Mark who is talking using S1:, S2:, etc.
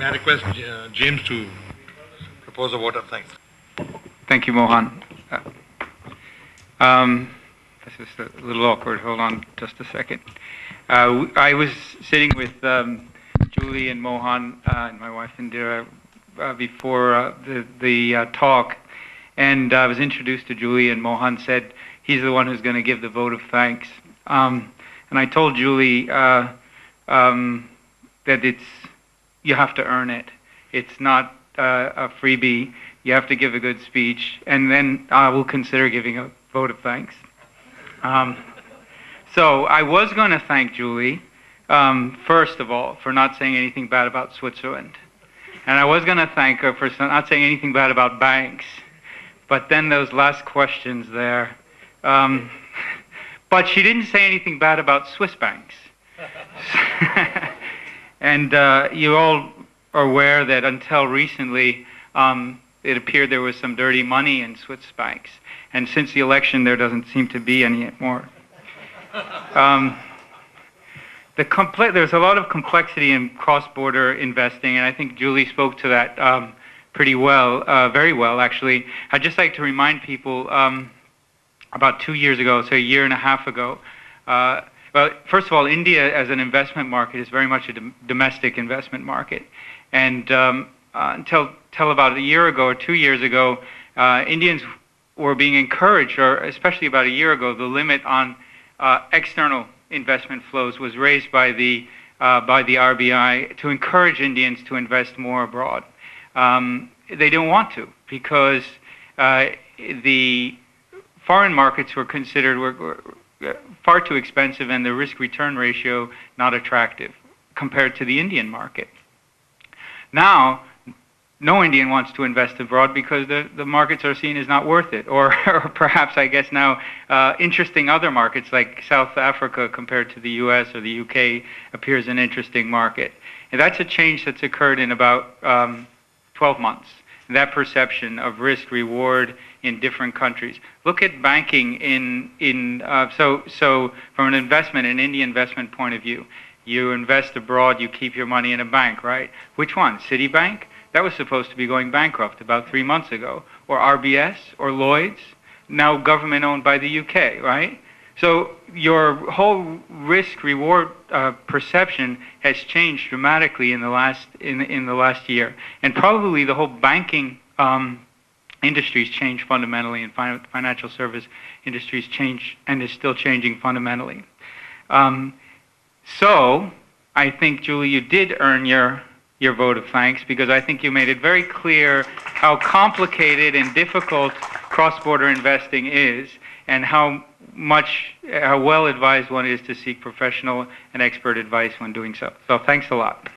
S1: May I request James to propose a vote of thanks?
S2: Thank you, Mohan. This is a little awkward. Hold on just a second. I was sitting with Julie and Mohan and my wife Indira before the talk, and I was introduced to Julie, and Mohan said he's the one who's going to give the vote of thanks. And I told Julie that you have to earn it. It's not a freebie. You have to give a good speech, and then I will consider giving a vote of thanks. So I was going to thank Julie, first of all, for not saying anything bad about Switzerland. And I was going to thank her for not saying anything bad about banks. But then those last questions there. But she didn't say anything bad about Swiss banks. And you all are aware that until recently, it appeared there was some dirty money in Swiss banks. And since the election, there doesn't seem to be any more. There's a lot of complexity in cross-border investing, and I think Julie spoke to that pretty well, very well, actually. I'd just like to remind people, about 2 years ago, so a year and a half ago, well, first of all, India as an investment market is very much a domestic investment market. And until about a year ago or 2 years ago, Indians were being encouraged, or especially about a year ago, the limit on external investment flows was raised by the RBI to encourage Indians to invest more abroad. They don't want to, because the foreign markets were considered were far too expensive, and the risk-return ratio not attractive compared to the Indian market. Now, no Indian wants to invest abroad because the markets are seen as not worth it, or perhaps, I guess now, interesting other markets like South Africa compared to the US or the UK appears an interesting market. And that's a change that's occurred in about 12 months, that perception of risk-reward in different countries. Look at banking so from an Indian investment point of view, you invest abroad, you keep your money in a bank, right? Which one? Citibank? That was supposed to be going bankrupt about 3 months ago. Or RBS or Lloyd's, now government owned by the UK, right? So your whole risk-reward perception has changed dramatically in the last year, and probably the whole banking industry's changed fundamentally, and financial service industries changed and is still changing fundamentally. So I think, Julie, you did earn your vote of thanks, because I think you made it very clear how complicated and difficult cross-border investing is, and how well advised one is to seek professional and expert advice when doing so. So thanks a lot.